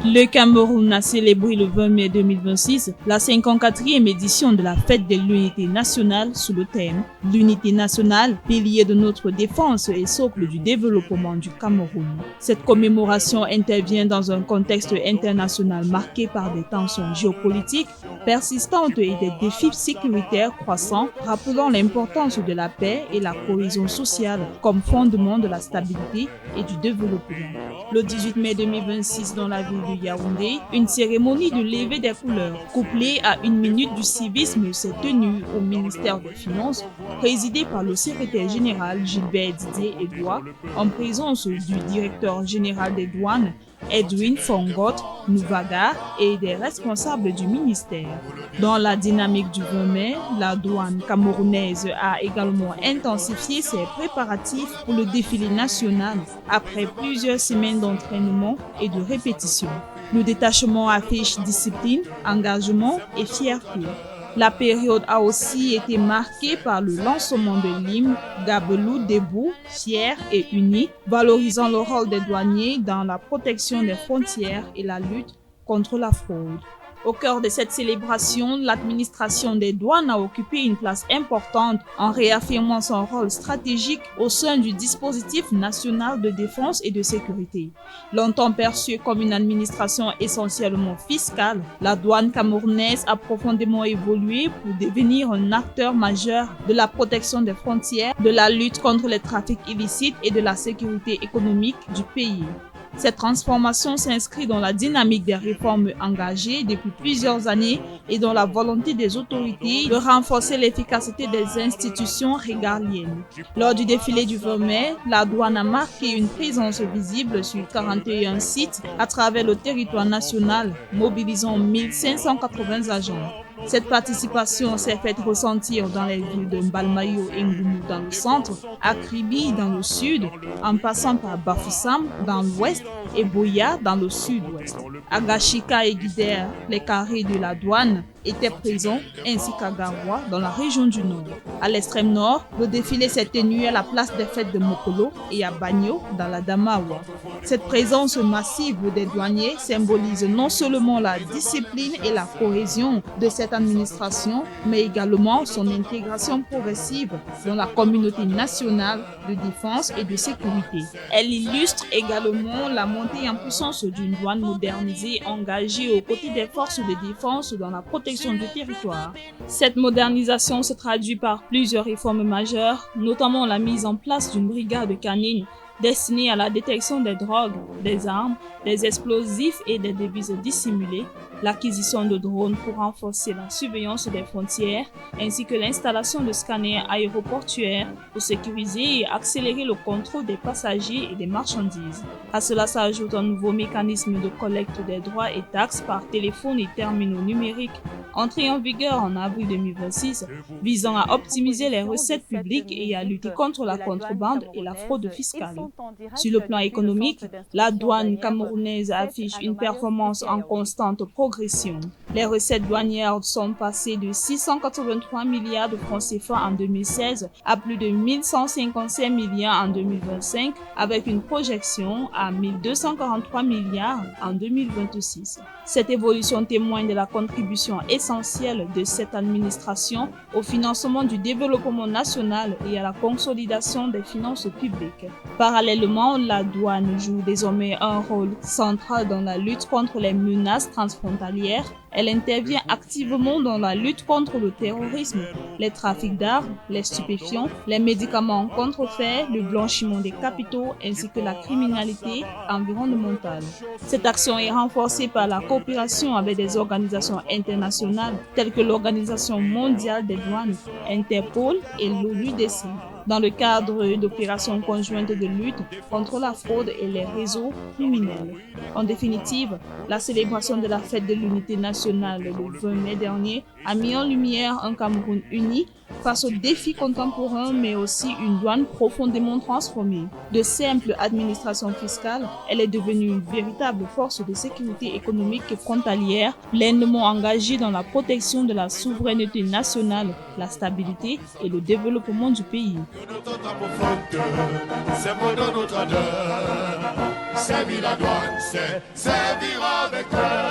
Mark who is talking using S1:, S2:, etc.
S1: Le Cameroun a célébré le 20 mai 2026 la 54e édition de la fête de l'unité nationale sous le thème « L'unité nationale, pilier de notre défense et socle du développement du Cameroun ». Cette commémoration intervient dans un contexte international marqué par des tensions géopolitiques persistantes et des défis sécuritaires croissants, rappelant l'importance de la paix et la cohésion sociale comme fondement de la stabilité et du développement. Le 18 mai 2026, dans la ville de Yaoundé, une cérémonie de levée des couleurs, couplée à une minute du civisme, s'est tenue au ministère des Finances, présidée par le secrétaire général Gilbert Didier Edouard, en présence du directeur général des douanes, Edwin Fongot Nouvaga, et des responsables du ministère. Dans la dynamique du 20 mai, la douane camerounaise a également intensifié ses préparatifs pour le défilé national après plusieurs semaines d'entraînement et de répétition. Le détachement affiche discipline, engagement et fierté. La période a aussi été marquée par le lancement de l'hymne Gabelou debout, fier et uni, valorisant le rôle des douaniers dans la protection des frontières et la lutte contre la fraude. Au cœur de cette célébration, l'administration des douanes a occupé une place importante en réaffirmant son rôle stratégique au sein du dispositif national de défense et de sécurité. Longtemps perçue comme une administration essentiellement fiscale, la douane camerounaise a profondément évolué pour devenir un acteur majeur de la protection des frontières, de la lutte contre les trafics illicites et de la sécurité économique du pays. Cette transformation s'inscrit dans la dynamique des réformes engagées depuis plusieurs années et dans la volonté des autorités de renforcer l'efficacité des institutions régaliennes. Lors du défilé du 20 mai, la douane a marqué une présence visible sur 41 sites à travers le territoire national, mobilisant 1580 agents. Cette participation s'est faite ressentir dans les villes de Mbalmayo et Ngoumou dans le centre, Akribi dans le sud, en passant par Bafoussam dans l'ouest et Boya dans le sud-ouest. Agashika et Guidère, les carrés de la douane, étaient présents, ainsi qu'Agaroua dans la région du Nord. À l'extrême nord, le défilé s'est tenu à la place des fêtes de Mokolo et à Bagno dans la Damawa. Cette présence massive des douaniers symbolise non seulement la discipline et la cohésion de cette administration, mais également son intégration progressive dans la communauté nationale de défense et de sécurité. Elle illustre également la montée en puissance d'une douane modernisée engagée aux côtés des forces de défense dans la protection du territoire. Cette modernisation se traduit par plusieurs réformes majeures, notamment la mise en place d'une brigade canine destinée à la détection des drogues, des armes, des explosifs et des devises dissimulées, l'acquisition de drones pour renforcer la surveillance des frontières, ainsi que l'installation de scanners aéroportuaires pour sécuriser et accélérer le contrôle des passagers et des marchandises. À cela s'ajoute un nouveau mécanisme de collecte des droits et taxes par téléphone et terminaux numériques, entré en vigueur en avril 2026, visant à optimiser les recettes publiques et à lutter contre la contrebande et la fraude fiscale. Sur le plan économique, la douane camerounaise affiche une performance en constante progression. Les recettes douanières sont passées de 683 milliards de francs CFA en 2016 à plus de 1155 milliards en 2025, avec une projection à 1243 milliards en 2026. Cette évolution témoigne de la contribution essentielle de cette administration au financement du développement national et à la consolidation des finances publiques. Parallèlement, la douane joue désormais un rôle central dans la lutte contre les menaces transfrontalières. Elle intervient activement dans la lutte contre le terrorisme, les trafics d'armes, les stupéfiants, les médicaments contrefaits, le blanchiment des capitaux ainsi que la criminalité environnementale. Cette action est renforcée par la coopération avec des organisations internationales telles que l'Organisation mondiale des douanes, Interpol et l'ONUDC, dans le cadre d'opérations conjointes de lutte contre la fraude et les réseaux criminels. En définitive, la célébration de la fête de l'unité nationale le 20 mai dernier a mis en lumière un Cameroun uni, Face aux défis contemporains, mais aussi une douane profondément transformée. De simple administration fiscale, elle est devenue une véritable force de sécurité économique et frontalière, pleinement engagée dans la protection de la souveraineté nationale, la stabilité et le développement du pays.
S2: Servir la douane, c'est servir avec cœur.